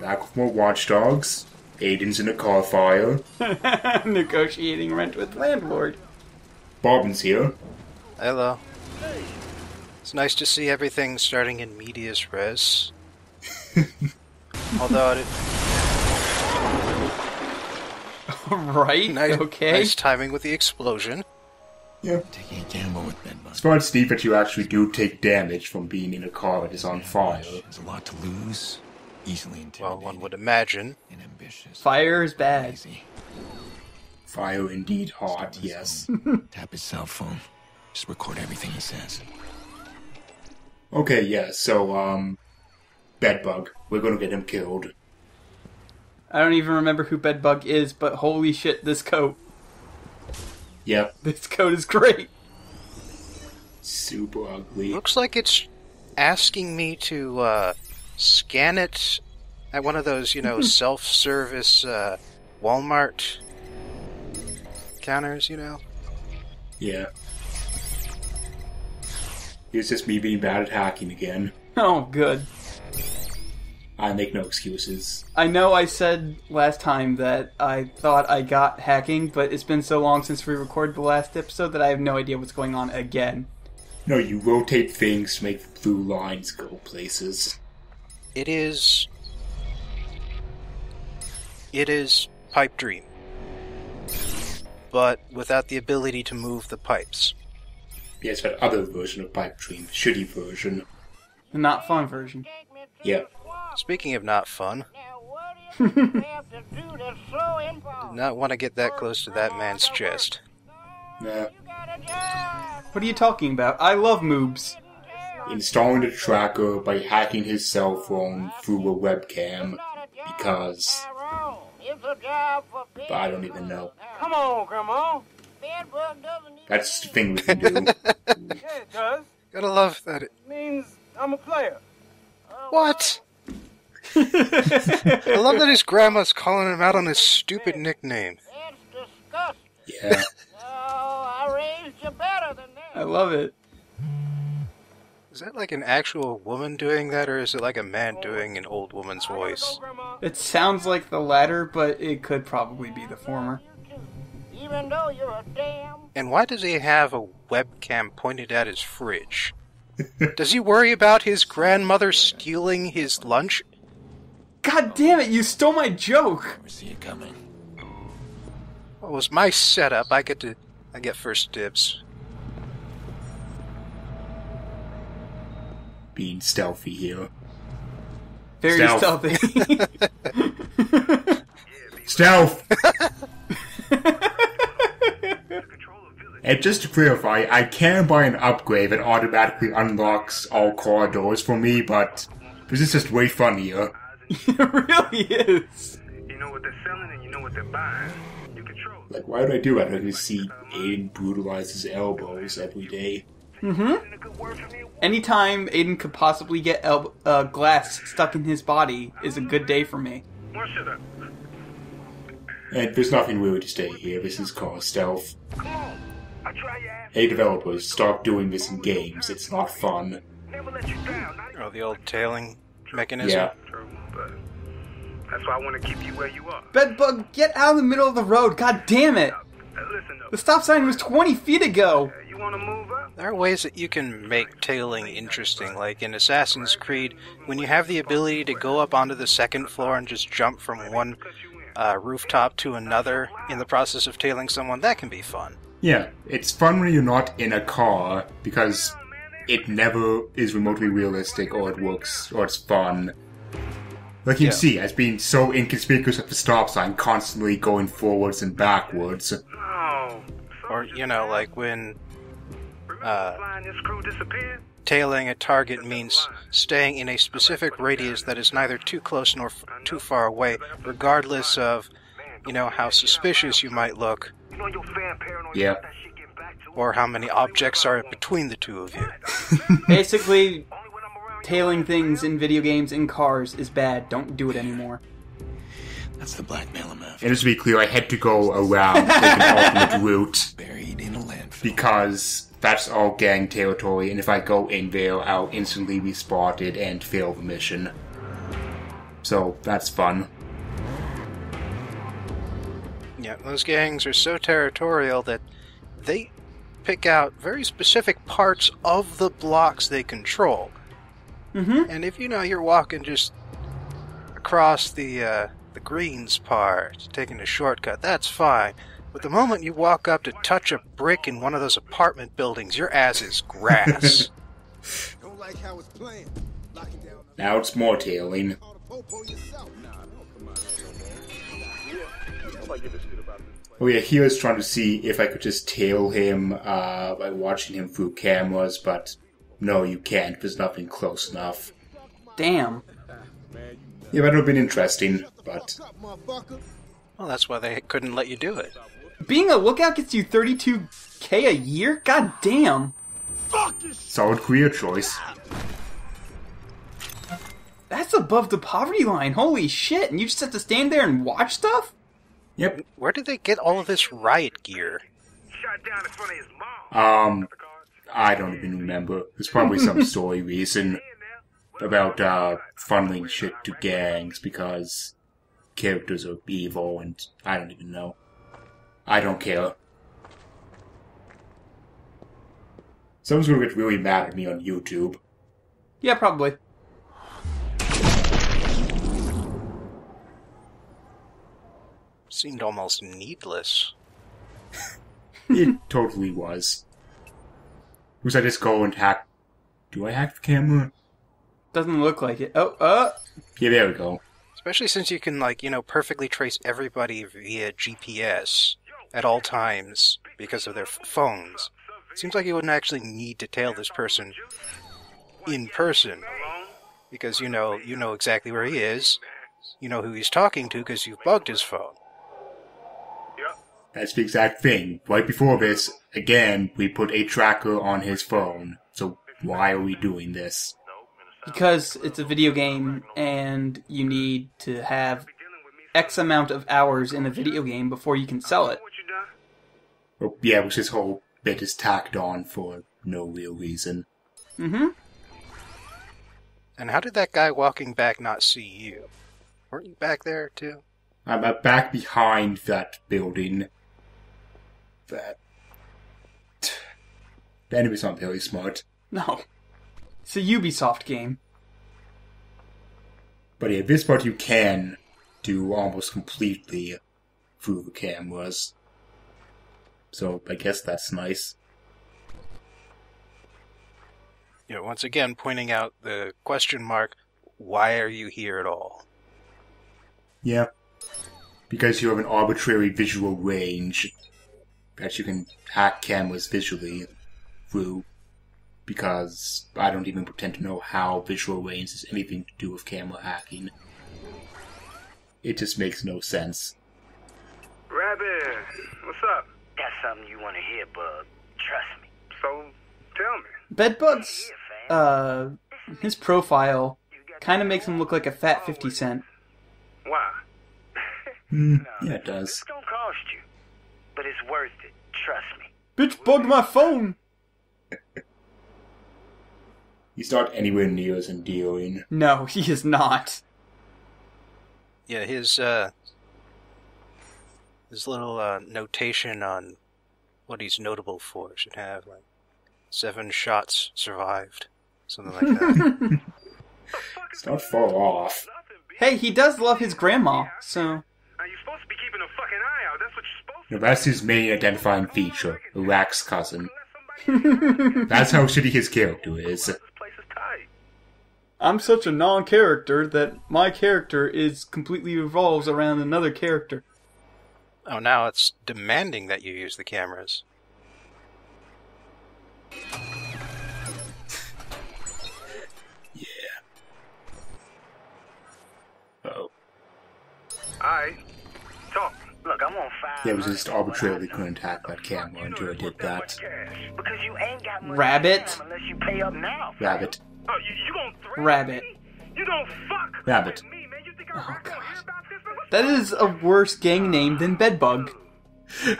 Back with more watchdogs. Aiden's in a car fire. Negotiating rent with landlord. Bobbin's here. Hello. It's nice to see everything starting in medias res. Although it... Right, okay. Nice timing with the explosion. Yeah. Taking a gamble with Bedbug. It's quite steep that you actually do take damage from being in a car that is on fire. There's a lot to lose. Easily intimidated. Well, one would imagine. And ambitious. Fire is bad. Easy. Fire indeed hot, yes. Tap his cell phone. Just record everything he says. Okay, yeah, so, Bedbug. We're gonna get him killed. I don't even remember who Bedbug is, but holy shit, this coat. Yep. This coat is great. Super ugly. Looks like it's asking me to, scan it at one of those, self-service, Walmart counters, Yeah. It's just me being bad at hacking again. Oh, good. I make no excuses. I know I said last time that I thought I got hacking, but it's been so long since we recorded the last episode that I have no idea what's going on again. No, you rotate things to make the blue lines go places. It is Pipe Dream, but without the ability to move the pipes. Yes, that other version of Pipe Dream. Shitty version. The not fun version. Yep. Speaking of not fun, did not want to get that close to that man's chest. Nah. What are you talking about? I love moobs. Installing the tracker by hacking his cell phone through a webcam because... But I don't even know. Come on, Grandma. That's the thing we can do. Yeah, it does. Gotta love that. It means I'm a player. What? I love that his grandma's calling him out on his stupid nickname. That's disgusting. Yeah. No, I raised you better than that. I love it. Is that like an actual woman doing that, or is it like a man doing an old woman's voice? It sounds like the latter, but it could probably be the former. Even though you're a damn... And why does he have a webcam pointed at his fridge? Does he worry about his grandmother stealing his lunch? God damn it, you stole my joke! Never see it coming. Well, it was my setup. I get first dibs. Being stealthy here. Very Stealth. stealthy. Stealth! And just to clarify, I can buy an upgrade that automatically unlocks all corridors for me, but this is just way funnier. It really is. You know what they're selling and you know what they're buying. You control it. Like, why would I do that? I just see Aiden brutalize his elbows every day. Anytime Aiden could possibly get glass stuck in his body is a good day for me. Well, shut up. And there's nothing really to say here. This is called stealth. Come on. I try your ass. Hey developers, stop doing this in games. It's not fun. Never let you down. Oh, the old tailing mechanism? Yeah. True, but that's why I want to keep you where you are. Bedbug, get out of the middle of the road, god damn it! Listen The up. stop sign was 20 feet ago! You want to move up? There are ways that you can make tailing interesting, like in Assassin's Creed, when you have the ability to go up onto the second floor and just jump from one rooftop to another in the process of tailing someone, that can be fun. Yeah, it's fun when you're not in a car, because it never is remotely realistic, or it works, or it's fun. Like you can see, as being so inconspicuous at the stop sign, constantly going forwards and backwards. Oh. Or, like when Flying this crew disappeared? tailing a target means staying in a specific radius that is neither too close nor too far away, regardless of, how suspicious you might look, You know your fan paranoid. Yeah. That shit get back to or how many objects are between the two of you. Basically, only when I'm around you. tailing things in video games in cars is bad. Don't do it anymore. That's the blackmail I'm after. And just to be clear, I had to go around, take an alternate route, Buried in a landfill. because that's all gang territory, and if I go in there, I'll instantly be spotted and fail the mission. So that's fun. Yeah, those gangs are so territorial that they pick out very specific parts of the blocks they control. Mm-hmm. And if you're walking just across the greens part, taking a shortcut, that's fine. But the moment you walk up to touch a brick in one of those apartment buildings, your ass is grass. Don't like how it's playing. Locking down Now it's more tailing. all the popo yourself. Oh yeah, he was trying to see if I could just tail him by watching him through cameras, but no, you can't. There's nothing close enough. Damn. Yeah, that would have been interesting, but Well, that's why they couldn't let you do it. Being a lookout gets you $32K a year? God damn. solid career choice. That's above the poverty line. Holy shit. And you just have to stand there and watch stuff? Yep. Where did they get all of this riot gear? Shot down in front of his mom. I don't even remember. There's probably some story reason about funneling shit to gangs because characters are evil, and I don't even know. I don't care. Someone's gonna get really mad at me on YouTube. Yeah, probably. Seemed almost needless. It totally was. Was I just go and hack? Do I hack the camera? Doesn't look like it. Yeah, there we go. Especially since you can, perfectly trace everybody via GPS at all times because of their phones. Seems like you wouldn't actually need to tail this person in person because you know exactly where he is. You know who he's talking to because you've bugged his phone. That's the exact thing. Right before this, again, we put a tracker on his phone. So why are we doing this? Because it's a video game and you need to have X amount of hours in a video game before you can sell it. Oh, yeah, which this whole bit is tacked on for no real reason. Mm-hmm. And how did that guy walking back not see you? Weren't you back there, too? I'm back behind that building. The enemy's not very smart. No. It's a Ubisoft game. But yeah, this part you can do almost completely through the cameras. So I guess that's nice. Once again, pointing out the question mark, why are you here at all? Yeah. Because you have an arbitrary visual range that you can hack cameras visually through. Because I don't even pretend to know how visual range has anything to do with camera hacking. It just makes no sense. Rabbit, what's up? That's something you want to hear, bub. Trust me. So, tell me. Bedbug's, his profile kind of makes him look like a fat 50 Cent. Why? Yeah, it does. It's gonna cost you, but it's worth it. Trust me. Bitch bugged my phone! He's not anywhere near as endearing. No, he is not. Yeah, his little notation on what he's notable for should have, 7 shots survived. Something like that. It's not far off. Hey, he does love his grandma, so... Now, you're supposed to be keeping a fucking eye out. That's what you're supposed to No, that's his main identifying feature, Iraq's cousin. That's how shitty his character is. This place is tight. I'm such a non-character that my character completely revolves around another character. Oh, now it's demanding that you use the cameras. Yeah. Uh-oh. Alright. Talk. Look, I'm on fire. Yeah, it was just arbitrarily couldn't hack that camera until I did that. Because you ain't got money Rabbit. unless you pay up now. Rabbit. Oh, you gonna threaten Rabbit. me? You don't fuck Rabbit. with me, man. You think I'm Oh, not gonna God. hear about this? Man, what's That is a worse gang name than Bedbug.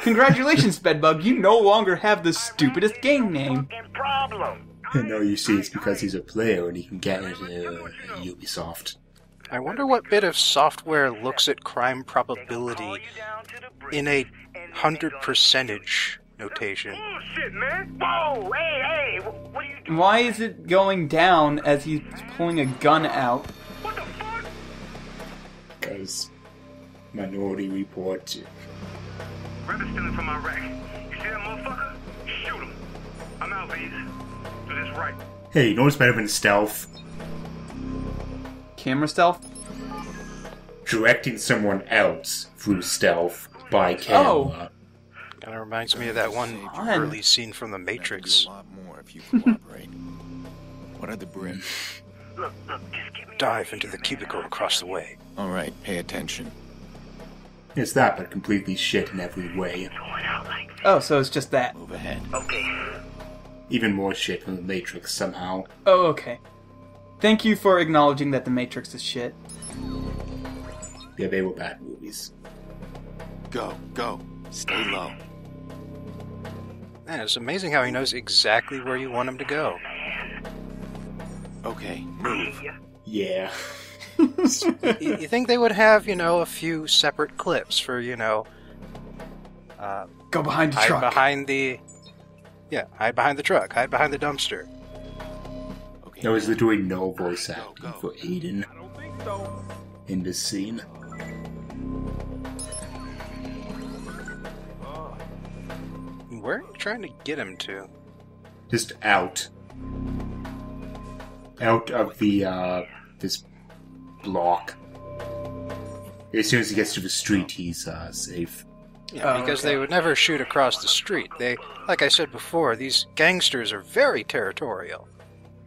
Congratulations, Bedbug, you no longer have the stupidest gang name. Fucking problem. No, you see, it's because he's a player and he can get it Ubisoft. I wonder what bit of software looks at crime probability in a 100% notation. Oh, shit, man. Whoa, hey, what are you doing? Why is it going down as he's pulling a gun out? What the fuck? Because Minority Report. Rabbit stealing from my rack. You see that motherfucker? Shoot him. I'm out, V's. Do this right. Hey, you know what's better than stealth? Camera stealth? Directing someone else through stealth by camera. Kind of reminds me of that one Fun. early scene from The Matrix. A lot more if you cooperate. What are the bricks? Look, just give me... Dive into the cubicle across the way. All right, pay attention. It's that, but completely shit in every way. Going out like this. Oh, so it's just that. Move ahead. Okay. Even more shit than the Matrix somehow. Oh, okay. Thank you for acknowledging that The Matrix is shit. Yeah, they were bad movies. Go, go. Stay low. Man, it's amazing how he knows exactly where you want him to go. Okay, move. Yeah. You think they would have, a few separate clips for, Go behind the hide truck. behind the... Yeah, hide behind the truck, hide behind the dumpster. Okay. There was literally no voice acting Go. for Aiden in this scene. Where are you trying to get him to? Just out. Out of the, this block. As soon as he gets to the street, he's, safe. Yeah, Oh, because okay. they would never shoot across the street. They, like I said before, these gangsters are very territorial.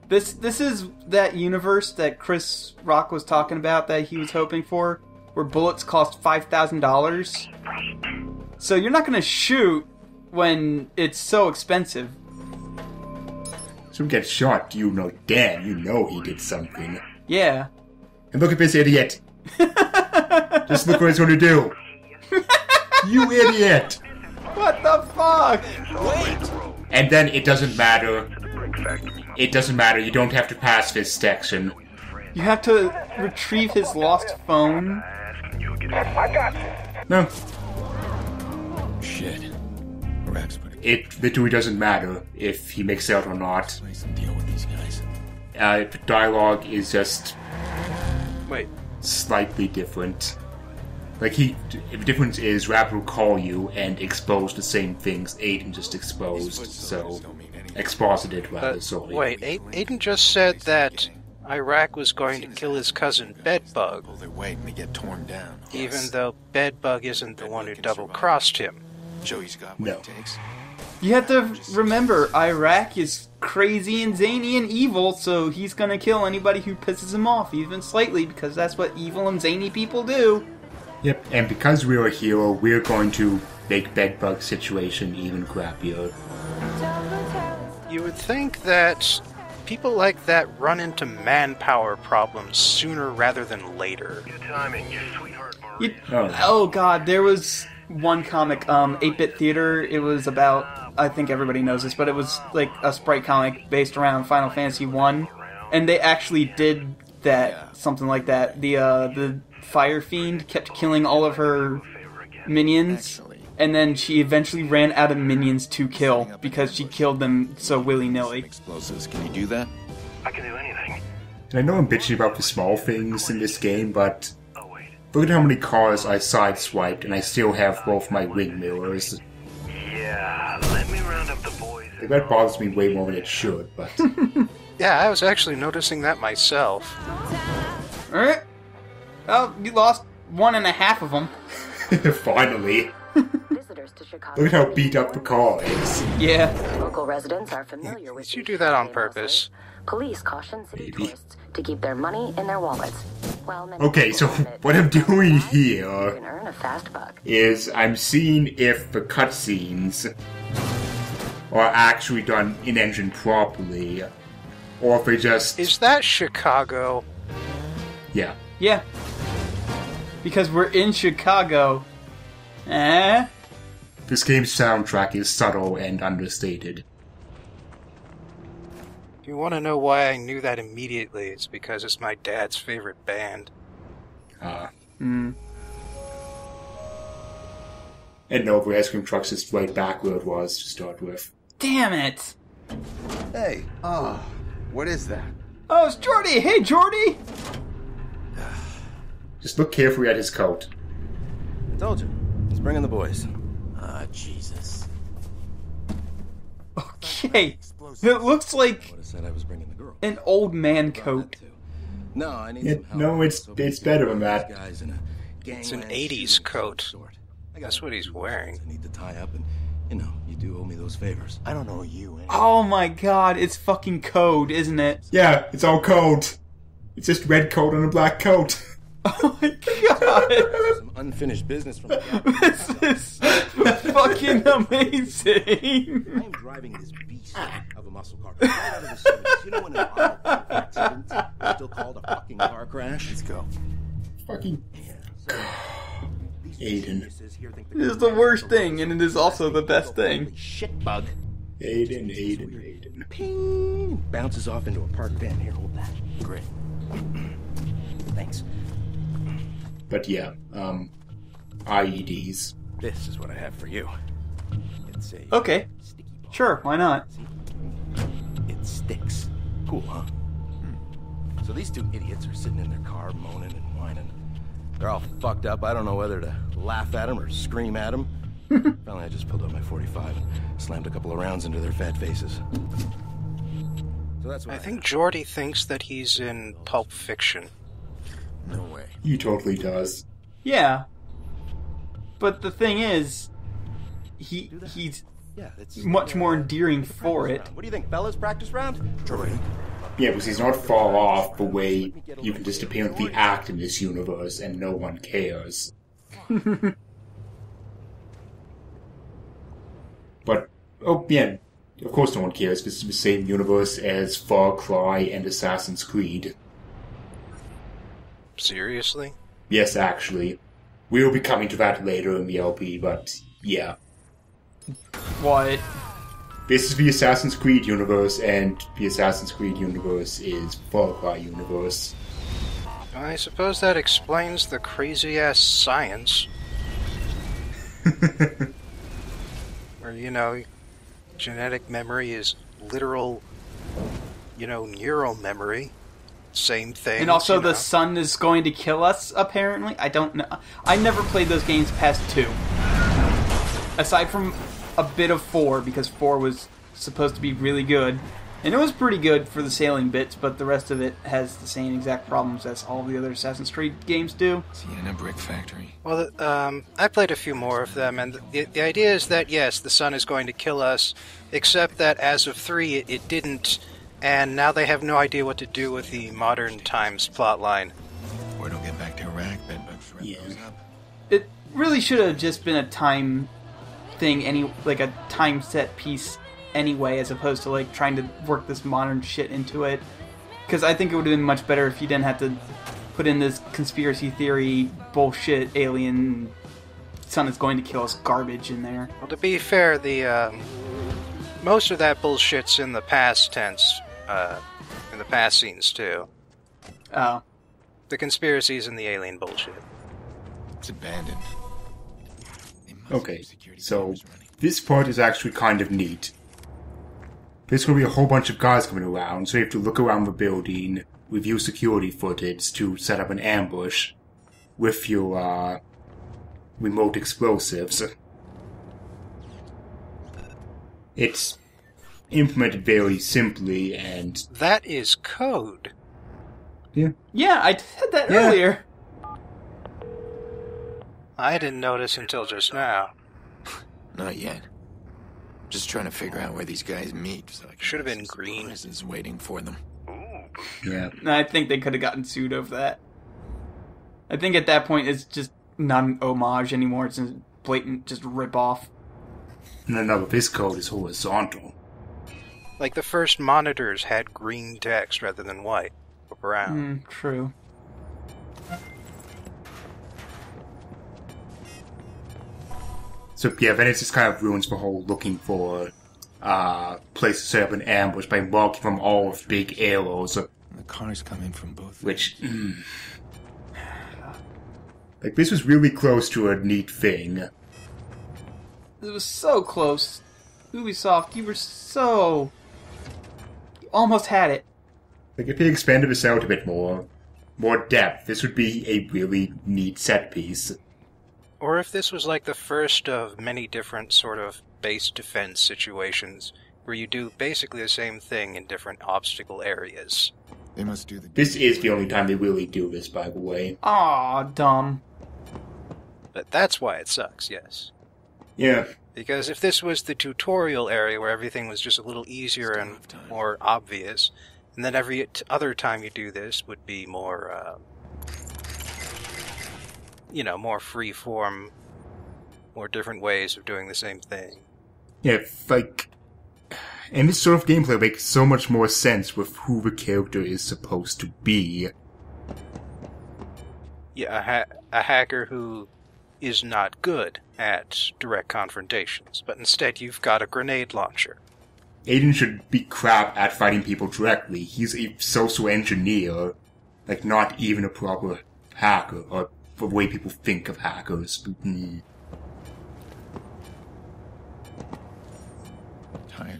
This is that universe that Chris Rock was talking about that he was hoping for, where bullets cost $5,000. So you're not going to shoot when it's so expensive. So he gets shot, damn, you know he did something. Yeah. And look at this idiot! Just look what he's gonna do! You idiot! What the fuck? And then it doesn't matter. It doesn't matter, you don't have to pass this section. You have to retrieve his lost phone. No, Shit. Rack's pretty good. it literally doesn't matter if he makes it out or not. Play some deal with these guys. The dialogue is just Wait, slightly different. Like, the difference is Rapper will call you and expose the same things Aiden just exposed, so... Exposited, rather, sorry. wait, Aiden just said that Iraq was going to kill his cousin Bedbug, Pull their weight and they get torn down. even though Bedbug isn't the one who double-crossed him. Joey's got what No. it takes. You have to remember, Iraq is crazy and zany and evil, so he's gonna kill anybody who pisses him off, even slightly, because that's what evil and zany people do. Yep, and because we're a hero, we're going to make Bedbug's situation even crappier. You would think that people like that run into manpower problems sooner rather than later. Good timing, you sweetheart. You, Oh. oh god, there was one comic, 8-Bit Theater, it was about, I think everybody knows this, but it was like a sprite comic based around Final Fantasy 1, and they actually did that, something like that. The Fire Fiend kept killing all of her minions, and then she eventually ran out of minions to kill, because she killed them so willy-nilly. Explosives, can you do that? I can do anything. And I know I'm bitching about the small things in this game, but Oh, wait. look at how many cars I sideswiped, and I still have both my wing mirrors. Yeah, let me round up the boys. Like, that bothers me way more than it should, but... Yeah, I was actually noticing that myself. Alright. Well, you lost 1.5 of them. Finally. Visitors to Chicago. Look at how beat up the car is. Yeah. Local residents are familiar with. Did you these do that on shopping purpose? malls. Police caution city Maybe. tourists to keep their money in their wallets. While many Okay, people so admit what I'm that doing you here can earn a fast buck. is I'm seeing if the cutscenes are actually done in-engine properly, or if they just... Is that Chicago? Yeah. Yeah. Because we're in Chicago. Eh? This game's soundtrack is subtle and understated. You want to know why I knew that immediately? It's because it's my dad's favorite band. And no, the ice cream truck's just right back where it was to start with. Damn it! Hey. Oh, what is that? Oh, it's Jordy! Hey, Jordy! Just look carefully at his coat. I told you. Let's bring in the boys. Ah, Jesus. Okay. It looks like Would have said I was bringing the girl. an old man coat. No, I need Yeah, some help. no, it's better than that. Guys in a It's an gangland 80s shooting coat. sort. I got That's what he's wearing. I need to tie up, and you do owe me those favors. I don't owe you any. Oh my god, it's fucking code, isn't it? Yeah, it's all coat. It's just red coat on a black coat. Oh my god! Some unfinished business from the This is fucking amazing! I am driving this beast of a muscle car right out of the 70s. You know when an auto accident is still called a fucking car crash? Let's go. Fucking Aiden. It is the worst thing, and it is also the best thing. Shit bug. Aiden. Ping! Bounces off into a parked van. Here, hold that. Great. Thanks. But yeah, IEDs. This is what I have for you. It's a Okay. sticky ball. Sure, why not? It sticks. Cool, huh? So these two idiots are sitting in their car moaning and whining. They're all fucked up. I don't know whether to laugh at them or scream at them. Finally, I just pulled out my 45 and slammed a couple of rounds into their fat faces. So that's what I think Jordy thinks that he's in Pulp Fiction. No way. He totally does. Yeah. But the thing is, he's Yeah, that's much more endearing for it. What do you think, fellas? Practice round? Jordy? Yeah, because he's not far off the way you can just apparently act in this universe and no one cares. But, oh yeah, of course no one cares, because it's the same universe as Far Cry and Assassin's Creed. Seriously? Yes, actually. We'll be coming to that later in the LP, but yeah. What? This is the Assassin's Creed universe, and the Assassin's Creed universe is Far Cry universe. I suppose that explains the crazy-ass science. Where, genetic memory is literal, neural memory. Same thing. And also the sun is going to kill us, apparently? I don't know. I never played those games past 2. Aside from a bit of 4, because 4 was supposed to be really good. And it was pretty good for the sailing bits, but the rest of it has the same exact problems as all the other Assassin's Creed games do. Sienna Brick Factory. Well, I played a few more of them, and the idea is that, yes, the sun is going to kill us, except that as of 3, it didn't, and now they have no idea what to do with the modern times plotline. Word will get back to Iraq, Bedbug's rep goes up. It really should have just been a time thing, like a time set piece anyway, as opposed to like trying to work this modern shit into it. Because I think it would have been much better if you didn't have to put in this conspiracy theory bullshit alien sun is going to kill us garbage in there. Well, to be fair, the most of that bullshit's in the past tense, in the past scenes too. Oh. The conspiracies and the alien bullshit. It's abandoned. They must Okay, keep security so cameras running. this part is actually kind of neat. There's going to be a whole bunch of guys coming around, so you have to look around the building, review security footage to set up an ambush with your remote explosives. It's implemented very simply, and That is code. yeah, Yeah, I said that Yeah. earlier. I didn't notice until just now. Not yet. Just trying to figure out where these guys meet. So I can Should have been have some green. surprises waiting for them. yeah. I think they could have gotten sued over that. I think at that point it's just not an homage anymore. It's a blatant just rip off. And another, this code is horizontal. Like the first monitors had green text rather than white or brown. True. So yeah, then it just kind of ruins the whole looking for place to set up an ambush by marking them all with big arrows, The cars come in from both. which Like, this was really close to a neat thing. It was so close. Ubisoft, you were so... You almost had it. Like, if they expanded this out a bit more depth, this would be a really neat set piece. Or if this was like the first of many different sort of base defense situations, where you do basically the same thing in different obstacle areas. They must do the... This is the only time they really do this, by the way. Aw, dumb. But that's why it sucks, yes. Yeah. Because if this was the tutorial area where everything was just a little easier and more obvious, and then every other time you do this would be more, more free-form, more different ways of doing the same thing. Yeah, like... And this sort of gameplay makes so much more sense with who the character is supposed to be. Yeah, a hacker who is not good at direct confrontations, but instead you've got a grenade launcher. Aiden should be crap at fighting people directly. He's a social engineer. Like, not even a proper hacker, or the way people think of hackers.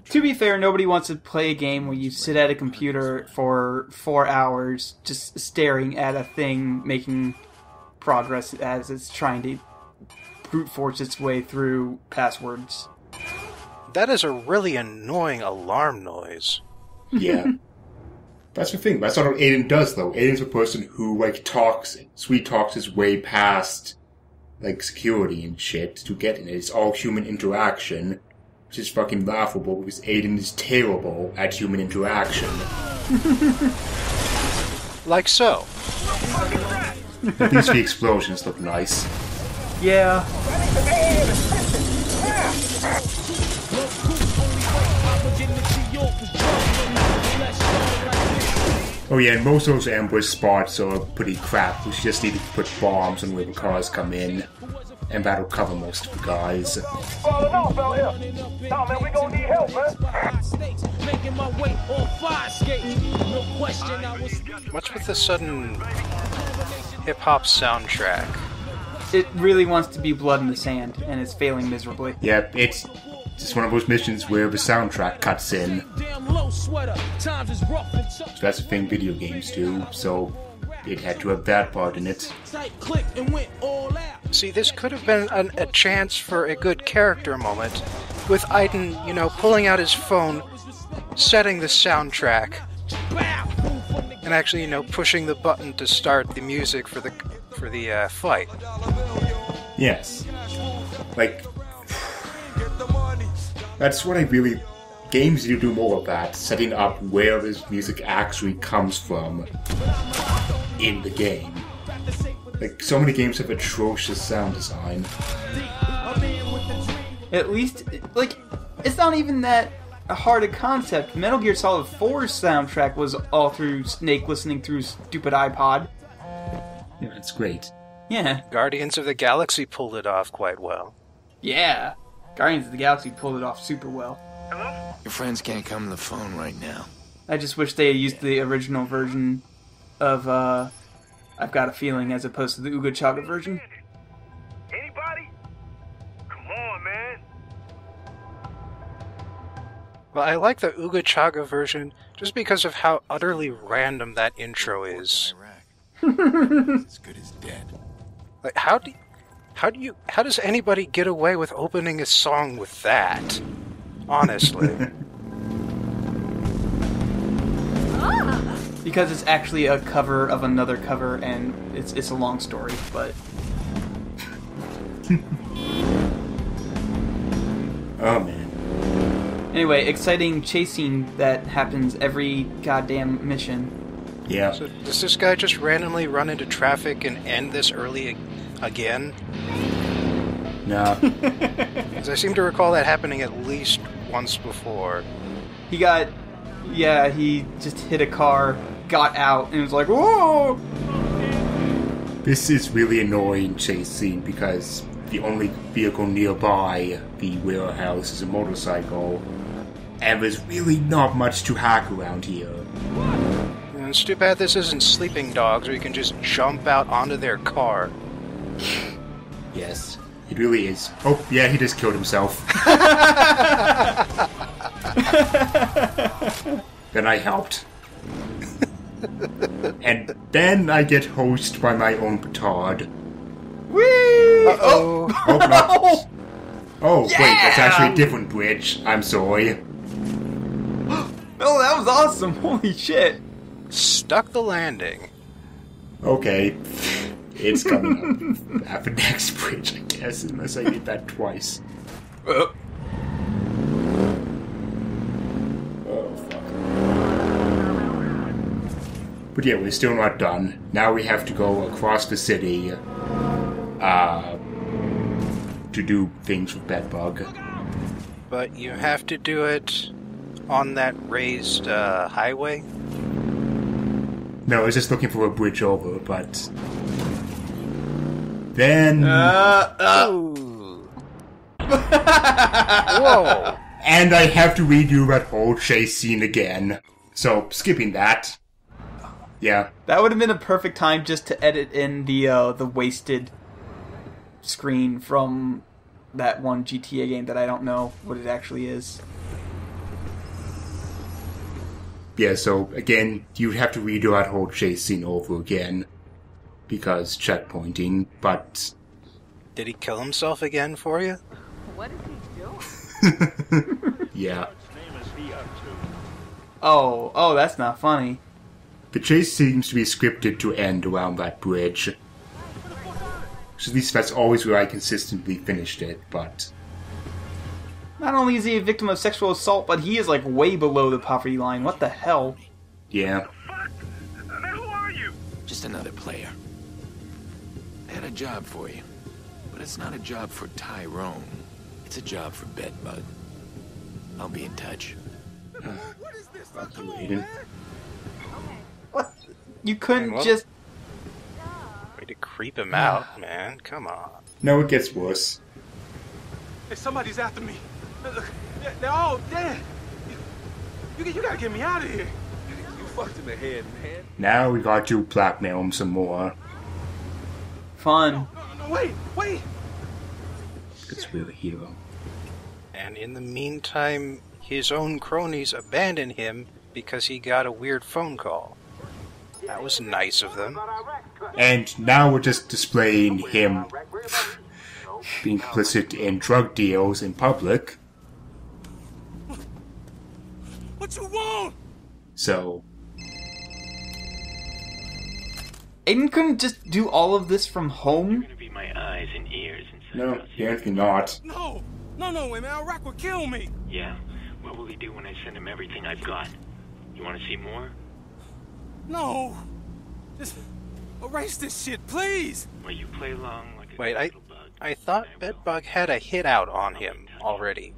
To be fair, nobody wants to play a game where you sit at a computer for 4 hours just staring at a thing making progress as it's trying to brute force its way through passwords. That is a really annoying alarm noise. Yeah. That's the thing. That's not what Aiden does, though. Aiden's a person who, like, sweet talks his way past, like, security and shit to get in it. It's all human interaction. Which is fucking laughable because Aiden is terrible at human interaction. Like so. At least the explosions look nice. Yeah. Oh yeah, and most of those ambush spots are pretty crap. We just need to put bombs on where the cars come in. And that'll cover most of the guys. Falling off out here. Nah, man, we gonna need help, man. What's with the sudden hip-hop soundtrack? It really wants to be Blood in the Sand, and it's failing miserably. Yeah, it's just one of those missions where the soundtrack cuts in. So that's the thing video games do, so it had to have that part in it. See, this could have been a chance for a good character moment, with Aiden, pulling out his phone, setting the soundtrack, and actually, pushing the button to start the music for the fight. Yes. Like, that's what I really... Games need to do more of that, setting up where this music actually comes from in the game. Like, so many games have atrocious sound design. At least, like, it's not even that hard a concept. Metal Gear Solid 4's soundtrack was all through Snake listening through stupid iPod. Yeah, that's great. Yeah. Guardians of the Galaxy pulled it off quite well. Yeah. Guardians of the Galaxy pulled it off super well. Hello? Your friends can't come to the phone right now. I just wish they had used the original version of, I've Got a Feeling as opposed to the Uga Chaga version. Anybody? Come on, man. Well, I like the Uga Chaga version just because of how utterly random that intro is. As good as dead. Like, how does anybody get away with opening a song with that? Honestly. Because it's actually a cover of another cover, and it's a long story, but... Oh, man. Anyway, exciting chase scene that happens every goddamn mission. Yeah. So does this guy just randomly run into traffic and end this early again? No. Because I seem to recall that happening at least once before. He just hit a car, got out, and was like, whoa! This is really annoying chase scene because the only vehicle nearby the warehouse is a motorcycle, and there's really not much to hack around here. It's too bad this isn't Sleeping Dogs where you can just jump out onto their car. Yes, it really is. Oh, yeah, he just killed himself. Then I helped. And then I get hosed by my own petard. Whee! Uh-oh. Oh, no. Oh, Yeah! wait, that's actually a different bridge. I'm sorry. Oh, that was awesome! Holy shit! Stuck the landing. Okay. It's coming up at the next bridge, I guess, unless I did that twice. Oh, fuck. But yeah, we're still not done. Now we have to go across the city, to do things with Bedbug. But you have to do it on that raised highway? No, I was just looking for a bridge over, but... Then... Ooh. Whoa! And I have to redo that whole chase scene again. So, skipping that. Yeah. That would have been a perfect time just to edit in the wasted screen from that one GTA game that I don't know what it actually is. Yeah, so, again, you'd have to redo that whole chase scene over again. Because checkpointing, but... Did he kill himself again for you? What is he doing? Yeah. Oh, that's not funny. The chase seems to be scripted to end around that bridge. So at least that's always where I consistently finished it, but... Not only is he a victim of sexual assault, but he is like way below the poverty line. What the hell? Yeah. Who are you? Just another player. I had a job for you. But it's not a job for Tyrone. It's a job for Bedbug. I'll be in touch. Fuck you, Aiden. What? You couldn't Well, just... Way to creep him out, man. Come on. No, it gets worse. Hey, somebody's after me. Look, they're all dead. You gotta get me out of here. You fucked in the head, man. Now we got to blackmail him some more. Fun. No, wait. It's really a hero. And in the meantime, his own cronies abandon him because he got a weird phone call. That was nice of them. And now we're just displaying him being complicit in drug deals in public. What you want? So, Aiden couldn't just do all of this from home? Gonna be my eyes and ears and no, apparently not. No, wait, man. Iraq will kill me. Yeah. What will he do when I send him everything I've got? You want to see more? No. Just erase this shit, please. Well, you play along like a Wait, little bug. I thought Bedbug had a hit out on him already.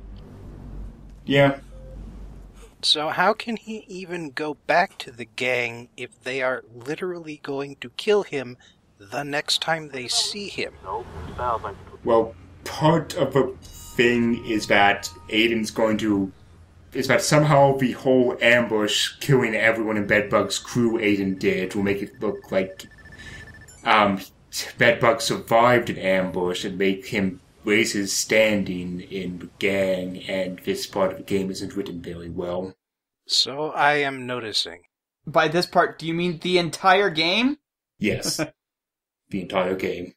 Yeah. So how can he even go back to the gang if they are literally going to kill him the next time they see him? Well, part of the thing is that Aiden's going to... is that somehow the whole ambush killing everyone in Bedbug's crew Aiden did will make it look like Bedbug survived an ambush and make him raise his standing in the gang, and this part of the game isn't written very well. So I am noticing. By this part, do you mean the entire game? Yes. The entire game.